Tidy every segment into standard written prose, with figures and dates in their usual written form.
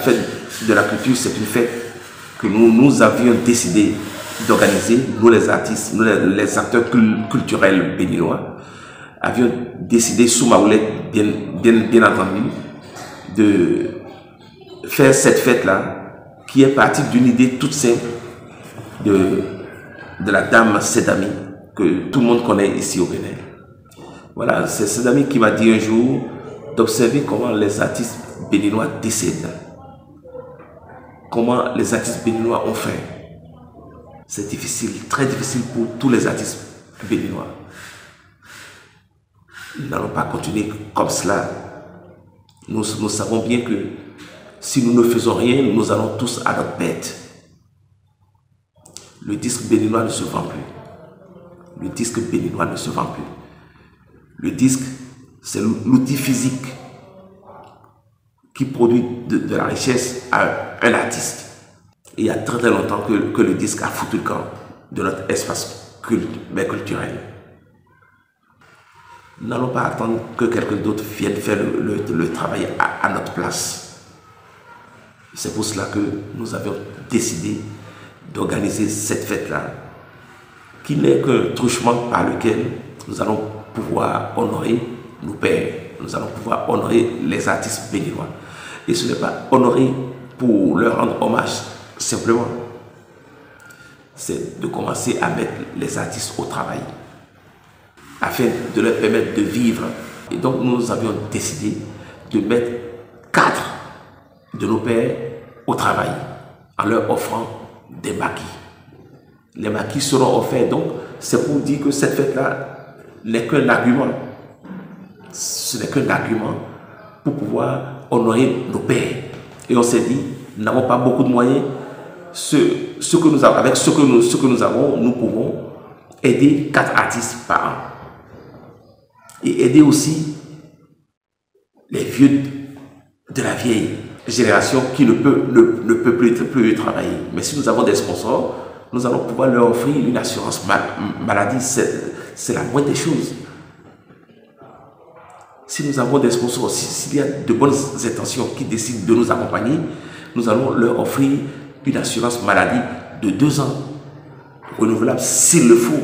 fête de la culture, c'est une fête que nous avions décidé d'organiser, nous les artistes, nous les acteurs culturels béninois, avions décidé sous ma houlette, bien entendu, de faire cette fête-là, qui est partie d'une idée toute simple de la dame Sedami, que tout le monde connaît ici au Bénin. Voilà, c'est Sedami qui m'a dit un jour d'observer comment les artistes béninois décèdent. Comment les artistes béninois ont fait. C'est difficile, très difficile pour tous les artistes béninois. Nous n'allons pas continuer comme cela. Nous savons bien que si nous ne faisons rien, nous allons tous à notre bête. Le disque béninois ne se vend plus. Le disque béninois ne se vend plus. Le disque, c'est l'outil physique qui produit de la richesse à un artiste. Et il y a très longtemps que le disque a foutu le camp de notre espace culturel. Nous n'allons pas attendre que quelqu'un d'autre vienne faire le travail à notre place. C'est pour cela que nous avions décidé d'organiser cette fête-là, qui n'est qu'un truchement par lequel nous allons pouvoir honorer nos pères, nous allons pouvoir honorer les artistes béninois. Et ce n'est pas honorer pour leur rendre hommage simplement, c'est de commencer à mettre les artistes au travail, afin de leur permettre de vivre. Et donc nous avions décidé de mettre 4 de nos pères au travail, en leur offrant des maquis. Les maquis seront offerts, donc c'est pour dire que cette fête-là n'est qu'un argument. Ce n'est qu'un argument pour pouvoir honorer nos pères. Et on s'est dit, nous n'avons pas beaucoup de moyens. Ce que nous avons, avec ce que nous avons, nous pouvons aider 4 artistes par an. Et aider aussi les vieux de la vieille génération qui ne peut plus travailler. Mais si nous avons des sponsors, nous allons pouvoir leur offrir une assurance maladie. C'est la moindre des choses. Si nous avons des sponsors, s'il y a de bonnes intentions qui décident de nous accompagner, nous allons leur offrir une assurance maladie de 2 ans, renouvelable s'il le faut.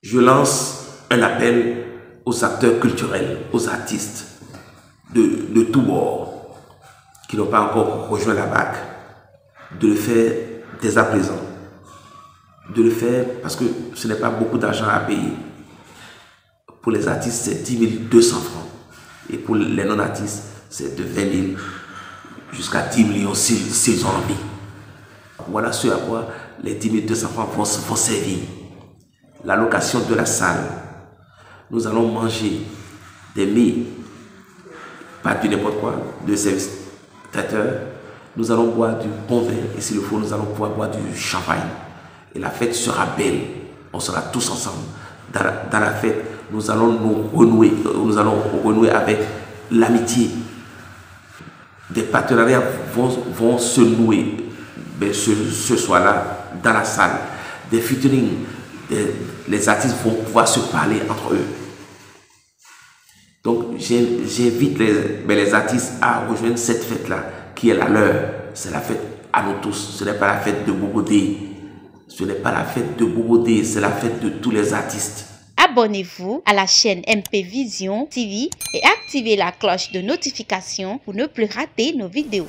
Je lance un appel aux acteurs culturels, aux artistes de tous bords, qui n'ont pas encore rejoint la BAC, de le faire dès à présent. De le faire parce que ce n'est pas beaucoup d'argent à payer. Pour les artistes, c'est 10 200 francs. Et pour les non-artistes, c'est de 20 000 jusqu'à 10 millions s'ils ont envie. Voilà ce à quoi les 10 200 francs vont servir. La location de la salle. Nous allons manger des mets, pas du n'importe quoi, de service traiteur. Nous allons boire du bon vin et s'il le faut, nous allons pouvoir boire du champagne. Et la fête sera belle. On sera tous ensemble. Dans la fête, nous allons renouer avec l'amitié. Des partenariats vont se nouer ce soir-là dans la salle. Des featuring, les artistes vont pouvoir se parler entre eux. Donc j'invite les artistes à rejoindre cette fête-là, qui est la leur. C'est la fête à nous tous. Ce n'est pas la fête de Bobodé. Ce n'est pas la fête de Bobodé, c'est la fête de tous les artistes. Abonnez-vous à la chaîne MP Vision TV et activez la cloche de notification pour ne plus rater nos vidéos.